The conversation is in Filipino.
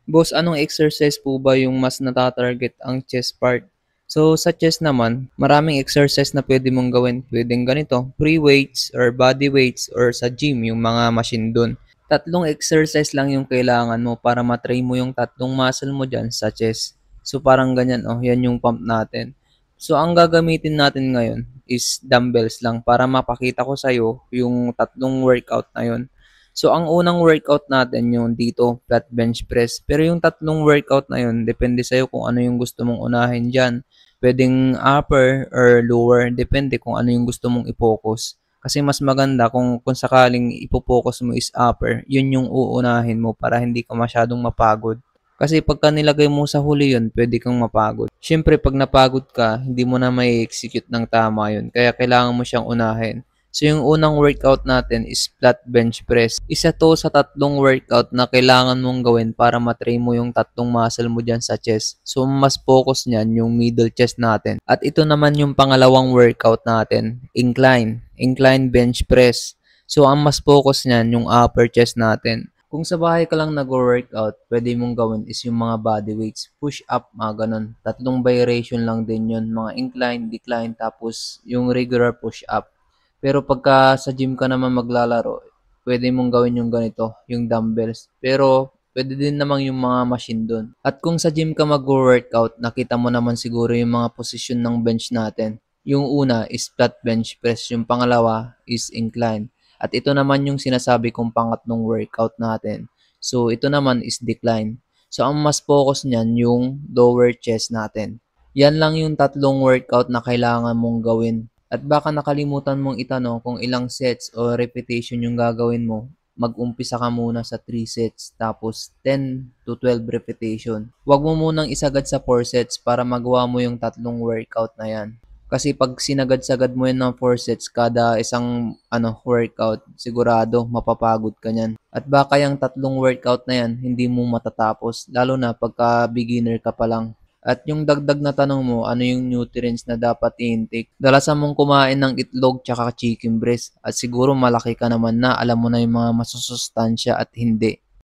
Boss, anong exercise po ba yung mas nata-target ang chest part? So, sa chest naman, maraming exercise na pwede mong gawin. Pwedeng ganito, free weights or body weights or sa gym, yung mga machine dun. Tatlong exercise lang yung kailangan mo para matry mo yung tatlong muscle mo dyan sa chest. So, parang ganyan, oh, yan yung pump natin. So, ang gagamitin natin ngayon is dumbbells lang para mapakita ko sa'yo yung tatlong workout na yun. So, ang unang workout natin yung dito, flat bench press. Pero yung tatlong workout na yun, depende sa'yo kung ano yung gusto mong unahin dyan. Pwedeng upper or lower, depende kung ano yung gusto mong i-focus. Kasi mas maganda kung sakaling ipo-focus mo is upper, yun yung uunahin mo para hindi ka masyadong mapagod. Kasi pagka nilagay mo sa huli yun, pwede kang mapagod. Siyempre, pag napagod ka, hindi mo na may execute ng tama yun. Kaya kailangan mo siyang unahin. So, yung unang workout natin is flat bench press. Isa to sa tatlong workout na kailangan mong gawin para matry mo yung tatlong muscle mo dyan sa chest. So, mas focus niyan yung middle chest natin. At ito naman yung pangalawang workout natin, incline. Incline bench press. So, ang mas focus niyan yung upper chest natin. Kung sa bahay ka lang nag-workout, pwede mong gawin is yung mga body weights, push up, mga ganun. Tatlong variation lang din yun, mga incline, decline, tapos yung regular push up. Pero pagka sa gym ka naman maglalaro, pwede mong gawin yung ganito, yung dumbbells. Pero pwede din naman yung mga machine doon. At kung sa gym ka mag-workout, nakita mo naman siguro yung mga position ng bench natin. Yung una is flat bench press, yung pangalawa is incline. At ito naman yung sinasabi kong pangatlong workout natin. So ito naman is decline. So ang mas focus niyan yung lower chest natin. Yan lang yung tatlong workout na kailangan mong gawin. At baka nakalimutan mong itanong kung ilang sets o repetition yung gagawin mo. Mag-umpisa ka muna sa 3 sets tapos 10 to 12 repetition. Huwag mo munang isagad sa 4 sets para magawa mo yung tatlong workout na yan. Kasi pag sinagad-sagad mo yan ng 4 sets kada isang workout, sigurado mapapagod ka niyan. At baka yung tatlong workout na yan, hindi mo matatapos, lalo na pagka beginner ka pa lang. At yung dagdag na tanong mo, ano yung nutrients na dapat i-intake? Dalasan mong kumain ng itlog tsaka chicken breast. At siguro malaki ka naman na, alam mo na yung mga masusustansya at hindi.